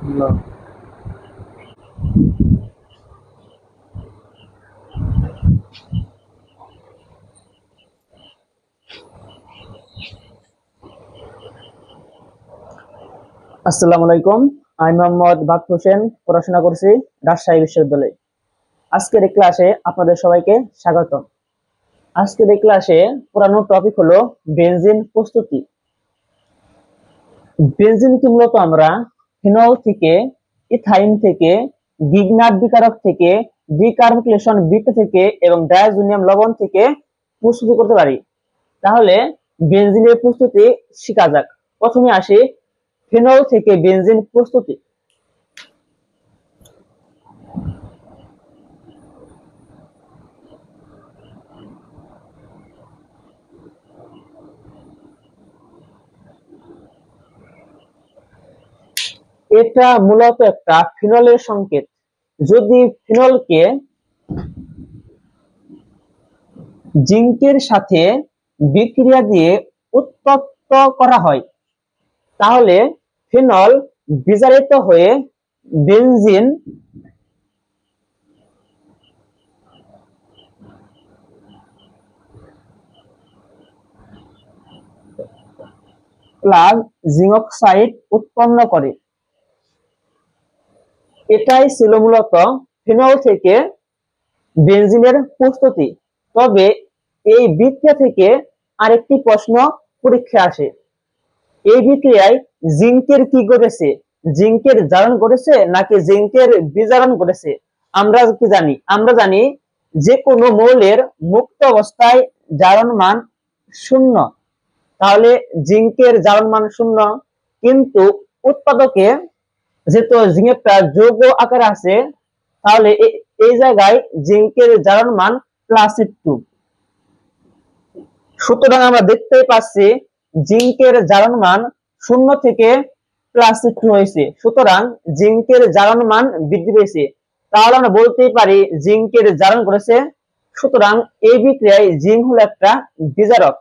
না। আসসালামু আলাইকুম। আমি মোহাম্মদ বাকর হোসেন, পড়াশোনা করছি রাজশাহী বিশ্ববিদ্যালয়ে। আজকের এই ক্লাসে আপনাদের সবাইকে স্বাগতম। আজকের এই ক্লাসে পড়ানো টপিক হলো বেনজিন প্রস্তুতি। বেনজিনকে মূলত আমরা ফিনল থেকে, ইথাইন থেকে, গিগনাট বিকারক থেকে, ডিকার্বক্সিলেশন বৃত্ত থেকে এবং ডায়াজোনিয়াম লবণ থেকে প্রস্তুতি করতে পারি। তাহলে বেনজিনের প্রস্তুতি শেখা যাক। প্রথমে আসি ফিনল থেকে বেনজিন প্রস্তুতি। এটা মূলত একটা ফিনলের সংকেত। যদি ফিনলকে জিঙ্কের সাথে বিক্রিয়া দিয়ে উত্তপ্ত করা হয়, তাহলে ফিনল বিজারিত হয়ে বেনজিন প্লাস জিঙ্ক অক্সাইড উৎপন্ন করে। এটাই ছিল মূলত ফিনল থেকে বেনজিনের প্রস্তুতি। তবে এই বিক্রিয়া থেকে আরেকটি প্রশ্ন পরীক্ষায় আসে। এই বিক্রিয়ায় জিঙ্কের কি ঘটেছে? জিঙ্কের জারণ ঘটেছে নাকি জিঙ্কের বিজারণ ঘটেছে? আমরা কি জানি? আমরা জানি যে কোনো মৌলের মুক্ত অবস্থায় জারণ মান শূন্য। তাহলে জিঙ্কের জারণ মান শূন্য, কিন্তু উৎপাদকে যেহেতু জিঙ্কটা যৌগ আকারে আছে, তাহলে এই জায়গায় জিঙ্কের জারণ মান +2। সুতরাং আমরা দেখতে পাচ্ছি জিঙ্কের জারণ মান 0 থেকে +2 হয়েছে। সুতরাং জিঙ্কের জারণ মান বৃদ্ধি পেয়েছে। তাহলে আমরা বলতেই পারি জিঙ্কের জারণ করেছে। সুতরাং এই বিক্রিয়ায় জিঙ্ক হলো একটা বিজারক।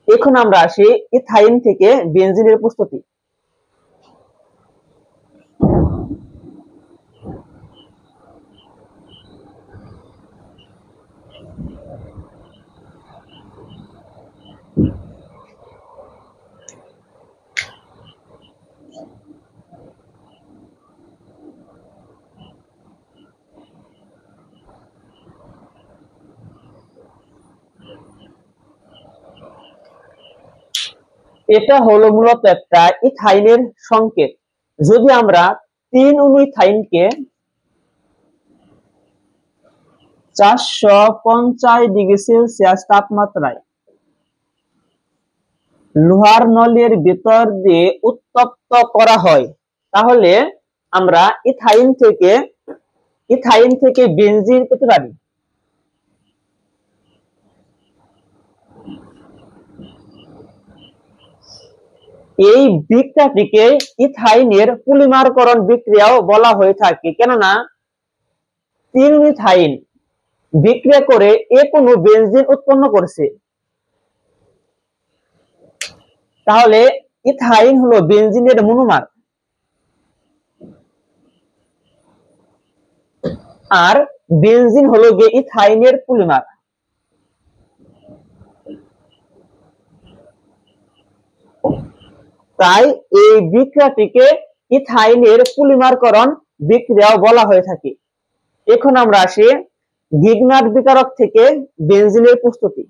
এখন আমরা আসি ইথাইন থেকে বেনজিনের প্রস্তুতি। এটা হলো মূলত একটা ইথাইনের সংকেত। যদি আমরা 3 অণু ইথাইনকে 450°C তাপমাত্রায় লোহার নলের ভিতর দিয়ে উত্তপ্ত করা হয়, তাহলে আমরা ইথাইন থেকে বেনজিন পেতে পারি। এই বিক্রিয়াটিকে ইথাইনের পলিমারকরণ বিক্রিয়াও বলা হয়ে থাকে, কেননা 3 ইথাইন বিক্রিয়া করে কোনো বেনজিন উৎপন্ন করছে। তাহলে ইথাইন হলো বেনজিনের মনোমার, আর বেনজিন হলো গিয়ে ইথাইনের পলিমার। তাই এই বিক্রিয়াটিকে ইথাইনের পলিমারকরণ বিক্রিয়াও বলা হয়ে থাকে। এখন আমরা আসি গিগনাট বিকারক থেকে বেনজিনের প্রস্তুতি।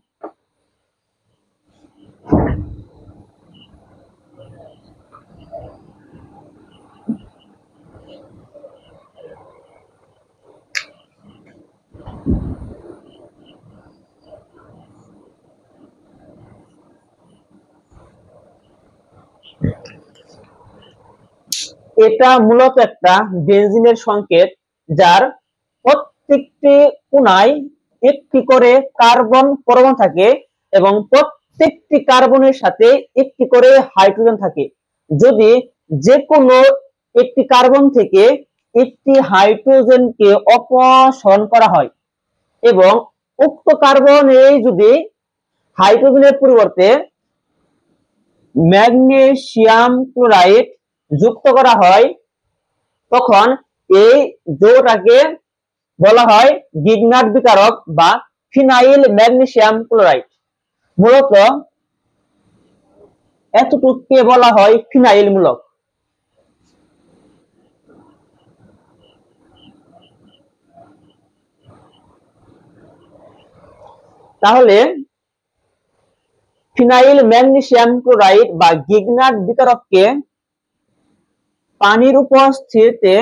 এটা মূলত একটা বেনজিনের সংকেত, যার প্রত্যেকটি কোণায় একটি করে কার্বন পরমাণু থাকে এবং প্রত্যেকটি কার্বনের সাথে একটি করে হাইড্রোজেন থাকে। যদি যে কোনো একটি কার্বন থেকে একটি হাইড্রোজেনকে অপসারণ করা হয় এবং উক্ত কার্বনে যদি হাইড্রোজেনের পরিবর্তে ম্যাগনেসিয়াম ক্লোরাইড যুক্ত করা হয় তখন এই যৌগটাকে বলা হয় গিগনাট বিকারক বা ফিনাইল ম্যাগনেসিয়াম ক্লোরাইড। মূলত এতটুকুকে বলা হয় ফিনাইল মূলক। তাহলে ফিনাইল ম্যাগনেসিয়াম ক্লোরাইড বা গিগনাট বিকারককে পানির উপস্থিতিতে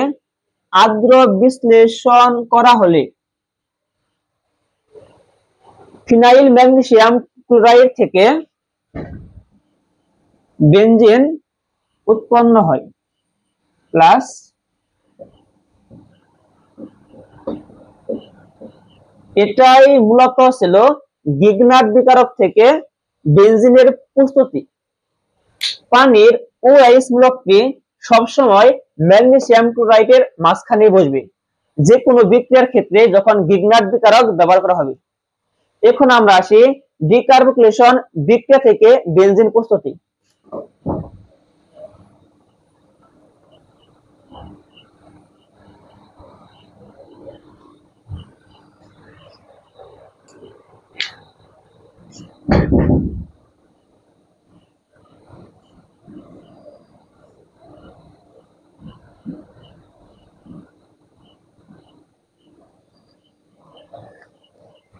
আর্দ্র বিশ্লেষণ করা হলে ফিনাইল ম্যাগনেসিয়াম ক্লোরাইড থেকে বেনজিন উৎপন্ন হয়। প্লাস এটাই মূলত ছিল গিগনাট বিকারক থেকে বেনজিনের প্রস্তুতি। পানির OH মূলকটি সবসময় ম্যাগনেসিয়াম ক্লোরাইডের মাঝখানে বসবে যে কোনো বিক্রিয়ার ক্ষেত্রে যখন গিগনাট বিকারক ব্যবহার করা হবে। এখন আমরা আসি ডিকার্বক্সিলেশন বিক্রিয়া থেকে বেনজিন প্রস্তুতি।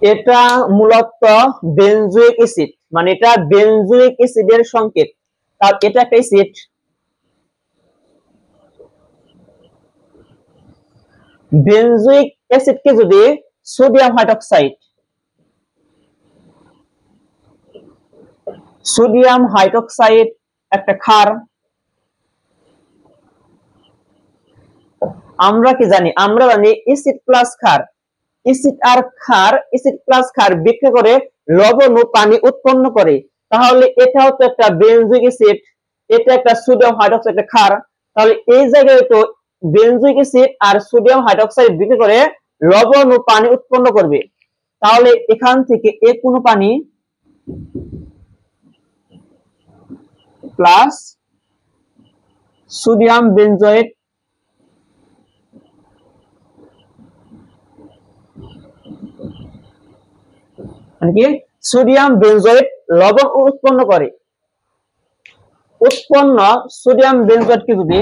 এটা মূলত বেনজোইক অ্যাসিড, মানে এটা বেনজোইক অ্যাসিডের সংকেত। তার এটা একটা অ্যাসিড। বেনজোইক অ্যাসিডকে যদি সোডিয়াম হাইড্রক্সাইড একটা ক্ষার, আমরা কি জানি? আমরা জানি অ্যাসিড প্লাস ক্ষার, অ্যাসিড আর ক্ষার, অ্যাসিড প্লাস ক্ষার বিক্রিয়া করে লবণ ও পানি উৎপন্ন করে। তাহলে এটাও তো একটা বেনজোইক অ্যাসিড, এটা একটা সোডিয়াম হাইড্রক্সাইড একটা ক্ষার। তাহলে এই জায়গায় তো বেনজোইক অ্যাসিড আর সোডিয়াম হাইড্রক্সাইড বিক্রিয়া করে লবণ ও পানি উৎপন্ন করবে। তাহলে এখান থেকে কোনো পানি প্লাস সোডিয়াম বেনজয়েট মানে কি সোডিয়াম বেনজয়েট লবণ উৎপন্ন করে। উৎপন্ন সোডিয়াম বেনজয়েটকে যদি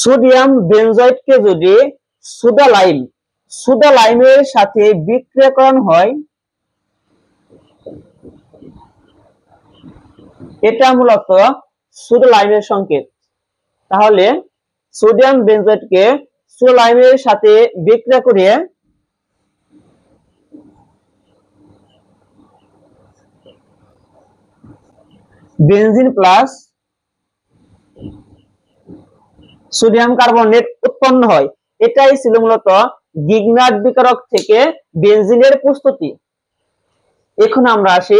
সোডিয়াম বেনজয়েটকে যদি সোডা লাইমের সাথে বিক্রিয়া করানো হয়, এটা মূলত সোডা লাইমের সংকেত। তাহলে সোডিয়াম বেনজয়েটকে সোডা লাইমের সাথে বিক্রিয়া করে বেনজিন প্লাস সোডিয়াম কার্বনেট উৎপন্ন হয়। এটাই ছিল মূলত গিগনাট বিকারক থেকে বেনজিনের প্রস্তুতি। এখন আমরা আসি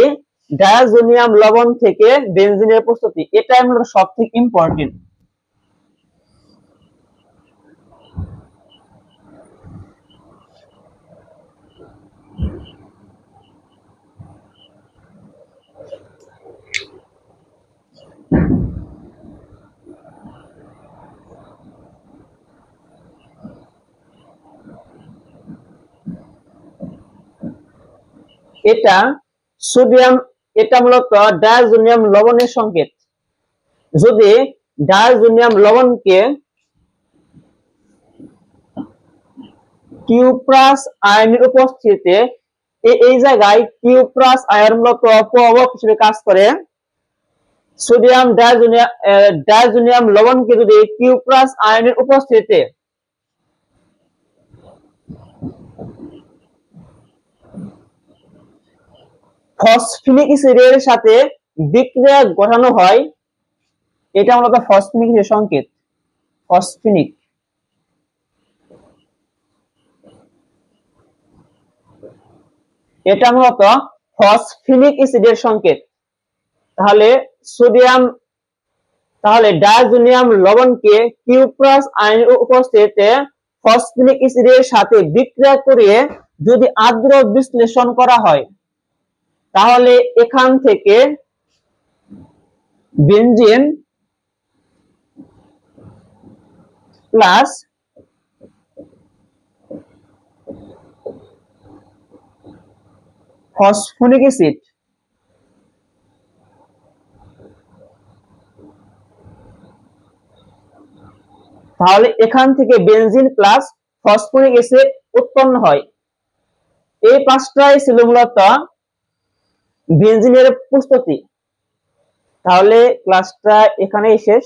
ডায়াজোনিয়াম লবণ থেকে বেনজিনের প্রস্তুতি। এটাই মূলত সবথেকে ইম্পর্টেন্ট। এটা মূলত ডায়াজোনিয়াম লবণের সংকেত। যদি ডায়াজোনিয়াম লবণকে কিউপ্রাস আয়নের উপস্থিতিতে, এই জায়গায় কিউপ্রাস আয়ন মূলত প্রভাবক হিসেবে কাজ করে। সোডিয়াম ডায়াজোনিয়াম লবণকে যদি কিউপ্রাস আয়নের উপস্থিতিতে ফসফিনিক অ্যাসিডের সাথে বিক্রিয়া ঘটানো হয়, এটা মূলত ফসফিনিক অ্যাসিডের সংকেত। ফসফিনিক এটা মূলত ফসফিনিক অ্যাসিডের সংকেত। তাহলে সোডিয়াম তাহলে ডায়াজোনিয়াম লবণকে কিউপ্রাস আয়নের উপস্থিতিতে ফসফেনিক অ্যাসিডের সাথে বিক্রিয়া করে যদি আর্দ্র বিশ্লেষণ করা হয় তাহলে এখান থেকে বেনজিন প্লাস ফসফনিক অ্যাসিড তাহলে এখান থেকে বেনজিন প্লাস ফসফরিক অ্যাসিড উৎপন্ন হয়। এই পাঁচটাই ছিল মূলত বেনজিনের প্রস্তুতি। তাহলে ক্লাসটা এখানেই শেষ।